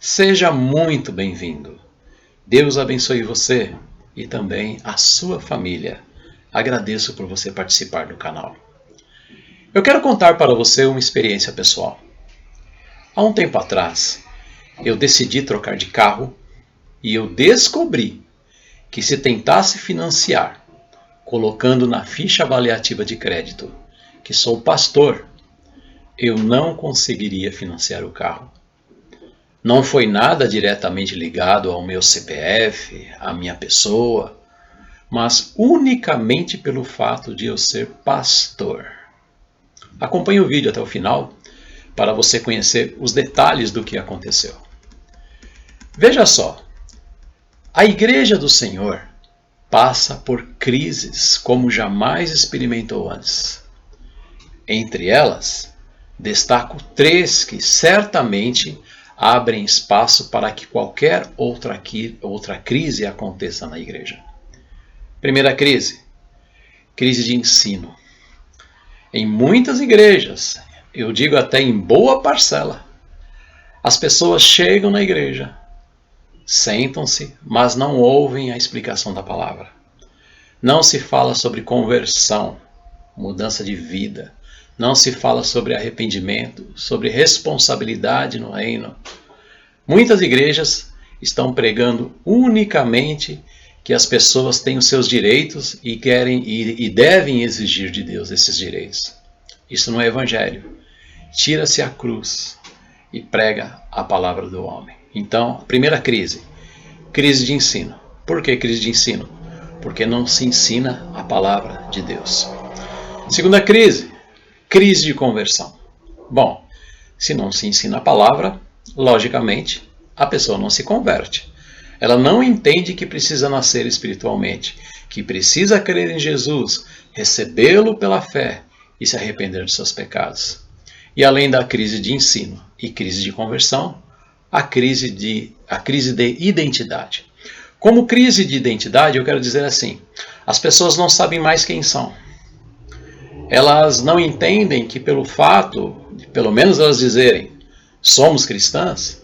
Seja muito bem-vindo. Deus abençoe você e também a sua família. Agradeço por você participar do canal. Eu quero contar para você uma experiência pessoal. Há um tempo atrás, eu decidi trocar de carro e eu descobri que se tentasse financiar, colocando na ficha avaliativa de crédito que sou pastor, eu não conseguiria financiar o carro. Não foi nada diretamente ligado ao meu CPF, à minha pessoa, mas unicamente pelo fato de eu ser pastor. Acompanhe o vídeo até o final para você conhecer os detalhes do que aconteceu. Veja só, a Igreja do Senhor passa por crises como jamais experimentou antes. Entre elas, destaco 3 que certamente abrem espaço para que qualquer outra crise aconteça na igreja. Primeira crise, crise de ensino. Em muitas igrejas, eu digo até em boa parcela, as pessoas chegam na igreja, sentam-se, mas não ouvem a explicação da palavra. Não se fala sobre conversão, mudança de vida. Não se fala sobre arrependimento, sobre responsabilidade no reino. Muitas igrejas estão pregando unicamente que as pessoas têm os seus direitos e querem e devem exigir de Deus esses direitos. Isso não é evangelho. Tira-se a cruz e prega a palavra do homem. Então, a primeira crise de ensino. Por que crise de ensino? Porque não se ensina a palavra de Deus. Segunda crise de conversão. Bom, se não se ensina a palavra, logicamente, a pessoa não se converte. Ela não entende que precisa nascer espiritualmente, que precisa crer em Jesus, recebê-lo pela fé e se arrepender dos seus pecados. E além da crise de ensino e crise de conversão, a crise de identidade. Como crise de identidade, eu quero dizer assim, as pessoas não sabem mais quem são. Elas não entendem que pelo fato, pelo menos elas dizerem, somos cristãs,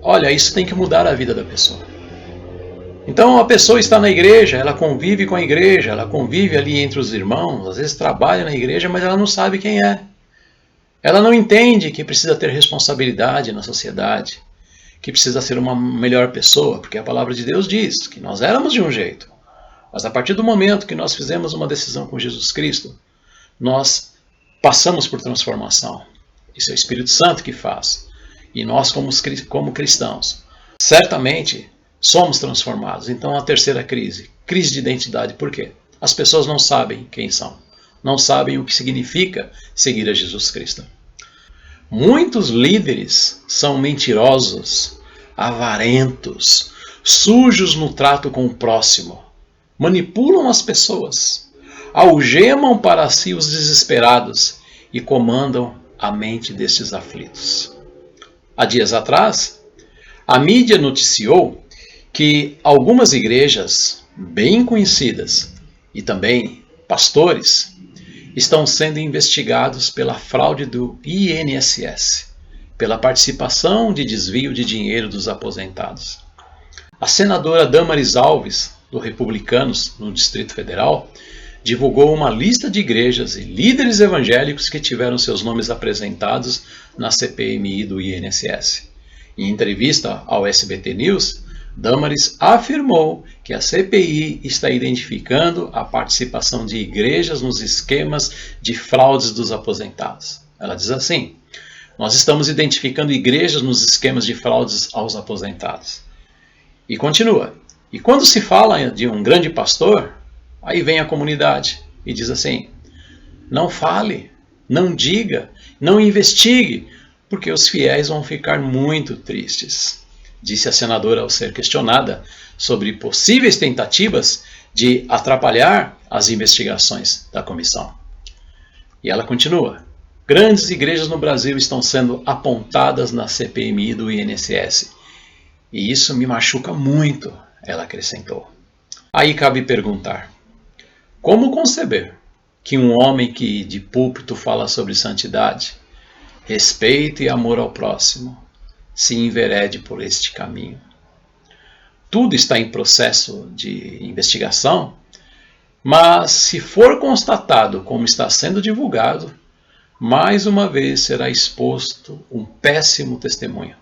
olha, isso tem que mudar a vida da pessoa. Então a pessoa está na igreja, ela convive com a igreja, ela convive ali entre os irmãos, às vezes trabalha na igreja, mas ela não sabe quem é. Ela não entende que precisa ter responsabilidade na sociedade, que precisa ser uma melhor pessoa, porque a palavra de Deus diz que nós éramos de um jeito. Mas a partir do momento que nós fizemos uma decisão com Jesus Cristo, nós passamos por transformação. Isso é o Espírito Santo que faz. E nós, como cristãos, certamente somos transformados. Então, a terceira crise de identidade. Por quê? As pessoas não sabem quem são. Não sabem o que significa seguir a Jesus Cristo. Muitos líderes são mentirosos, avarentos, sujos no trato com o próximo. Manipulam as pessoas, algemam para si os desesperados e comandam a mente destes aflitos. Há dias atrás, a mídia noticiou que algumas igrejas bem conhecidas e também pastores estão sendo investigados pela fraude do INSS, pela participação de desvio de dinheiro dos aposentados. A senadora Damaris Alves, do Republicanos no Distrito Federal, divulgou uma lista de igrejas e líderes evangélicos que tiveram seus nomes apresentados na CPMI do INSS. Em entrevista ao SBT News, Damaris afirmou que a CPI está identificando a participação de igrejas nos esquemas de fraudes dos aposentados. Ela diz assim, nós estamos identificando igrejas nos esquemas de fraudes aos aposentados. E continua, e quando se fala de um grande pastor, aí vem a comunidade e diz assim, não fale, não diga, não investigue, porque os fiéis vão ficar muito tristes. Disse a senadora ao ser questionada sobre possíveis tentativas de atrapalhar as investigações da comissão. E ela continua, grandes igrejas no Brasil estão sendo apontadas na CPMI do INSS. E isso me machuca muito, ela acrescentou. Aí cabe perguntar, como conceber que um homem que de púlpito fala sobre santidade, respeito e amor ao próximo, se enverede por este caminho. Tudo está em processo de investigação, mas se for constatado como está sendo divulgado, mais uma vez será exposto um péssimo testemunho.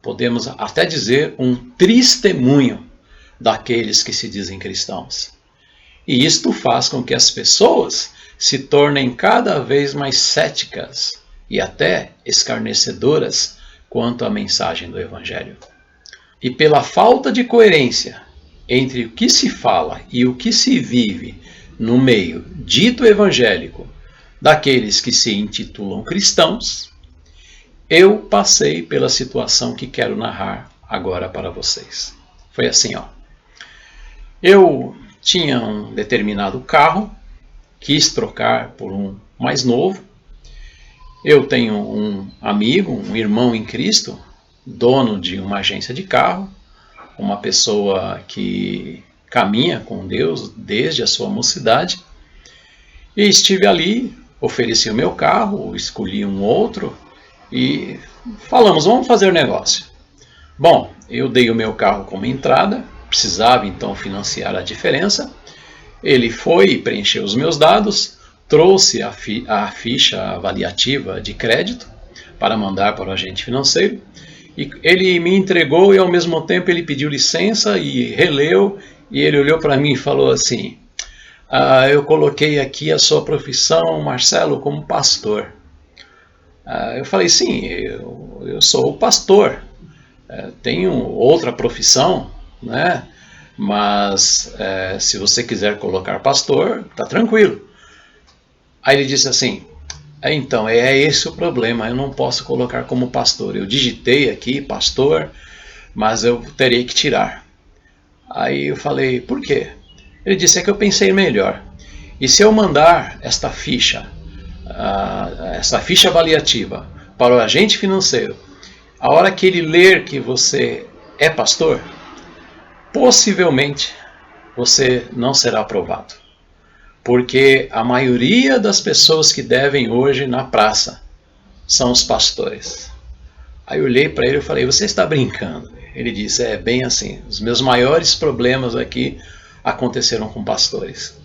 Podemos até dizer um testemunho daqueles que se dizem cristãos. E isto faz com que as pessoas se tornem cada vez mais céticas e até escarnecedoras quanto à mensagem do Evangelho. E pela falta de coerência entre o que se fala e o que se vive no meio dito evangélico daqueles que se intitulam cristãos, eu passei pela situação que quero narrar agora para vocês. Foi assim, ó. Eu tinha um determinado carro, quis trocar por um mais novo. Eu tenho um amigo, um irmão em Cristo, dono de uma agência de carro, uma pessoa que caminha com Deus desde a sua mocidade. E estive ali, ofereci o meu carro, escolhi um outro e falamos, vamos fazer negócio. Bom, eu dei o meu carro como entrada, precisava então financiar a diferença. Ele foi preencher os meus dados, trouxe a ficha avaliativa de crédito para mandar para o agente financeiro. E ele me entregou e ao mesmo tempo ele pediu licença e releu. E ele olhou para mim e falou assim, eu coloquei aqui a sua profissão, Marcelo, como pastor. Eu falei, sim, eu sou pastor. Tenho outra profissão, né? Mas se você quiser colocar pastor, tá tranquilo. Aí ele disse assim, então, é esse o problema, eu não posso colocar como pastor. Eu digitei aqui, pastor, mas eu terei que tirar. Aí eu falei, por quê? Ele disse, é que eu pensei melhor. E se eu mandar esta ficha avaliativa para o agente financeiro, a hora que ele ler que você é pastor, possivelmente você não será aprovado. Porque a maioria das pessoas que devem hoje na praça são os pastores. Aí eu olhei para ele e falei, você está brincando? Ele disse, é bem assim, os meus maiores problemas aqui aconteceram com pastores.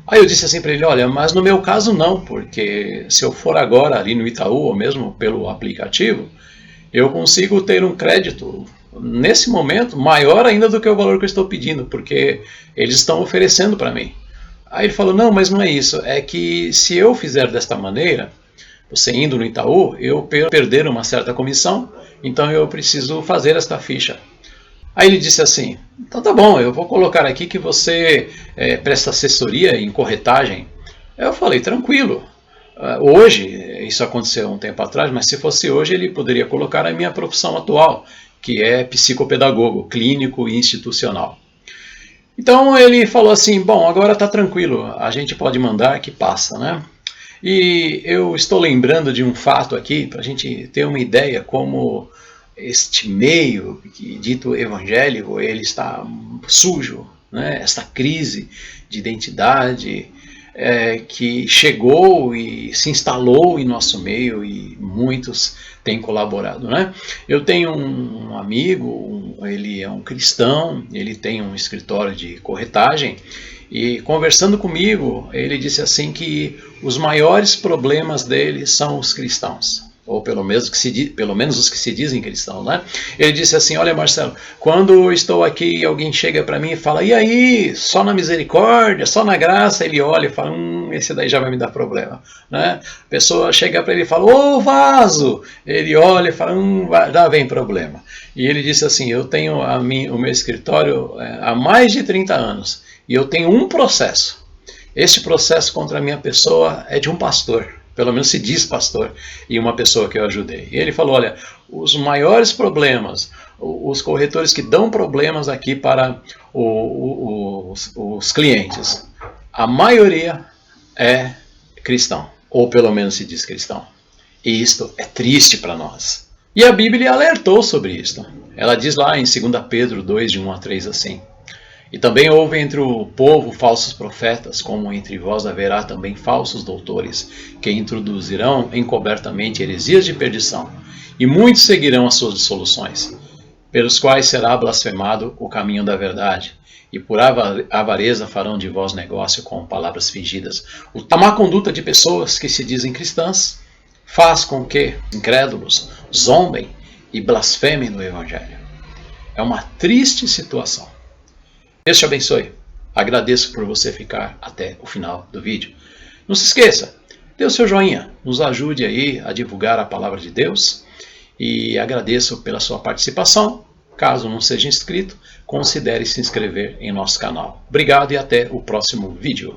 Aí eu disse assim para ele, olha, mas no meu caso não, porque se eu for agora ali no Itaú, ou mesmo pelo aplicativo, eu consigo ter um crédito, nesse momento, maior ainda do que o valor que eu estou pedindo, porque eles estão oferecendo para mim. Aí ele falou, não, mas não é isso, é que se eu fizer desta maneira, você indo no Itaú, eu perder uma certa comissão, então eu preciso fazer esta ficha. Aí ele disse assim, então tá bom, eu vou colocar aqui que você presta assessoria em corretagem. Eu falei, tranquilo, hoje, isso aconteceu um tempo atrás, mas se fosse hoje ele poderia colocar a minha profissão atual, que é psicopedagogo, clínico e institucional. Então ele falou assim, bom, agora está tranquilo, a gente pode mandar que passa, né? E eu estou lembrando de um fato aqui, para a gente ter uma ideia como este meio dito evangélico, ele está sujo, né? Esta crise de identidade que chegou e se instalou em nosso meio e muitos têm colaborado, né? Eu tenho um amigo, ele é um cristão, ele tem um escritório de corretagem e conversando comigo, ele disse assim que os maiores problemas dele são os cristãos, ou pelo menos os que se dizem cristãos, né? Ele disse assim, olha Marcelo, quando eu estou aqui e alguém chega para mim e fala, e aí, só na misericórdia, só na graça, ele olha e fala, esse daí já vai me dar problema, né? A pessoa chega para ele e fala, ô vaso, ele olha e fala, já vem problema. E ele disse assim, eu tenho o meu escritório há mais de 30 anos, e eu tenho um processo. Este processo contra a minha pessoa é de um pastor, pelo menos se diz pastor, e uma pessoa que eu ajudei. E ele falou, olha, os maiores problemas, os corretores que dão problemas aqui para os clientes, a maioria é cristão, ou pelo menos se diz cristão. E isto é triste para nós. E a Bíblia alertou sobre isto. Ela diz lá em 2 Pedro 2, de 1 a 3 assim, E também houve entre o povo falsos profetas, como entre vós haverá também falsos doutores, que introduzirão encobertamente heresias de perdição, e muitos seguirão as suas dissoluções, pelos quais será blasfemado o caminho da verdade, e por avareza farão de vós negócio com palavras fingidas. A má conduta de pessoas que se dizem cristãs faz com que incrédulos zombem e blasfemem do Evangelho. É uma triste situação. Deus te abençoe. Agradeço por você ficar até o final do vídeo. Não se esqueça, dê o seu joinha, nos ajude aí a divulgar a palavra de Deus. E agradeço pela sua participação. Caso não seja inscrito, considere se inscrever em nosso canal. Obrigado e até o próximo vídeo.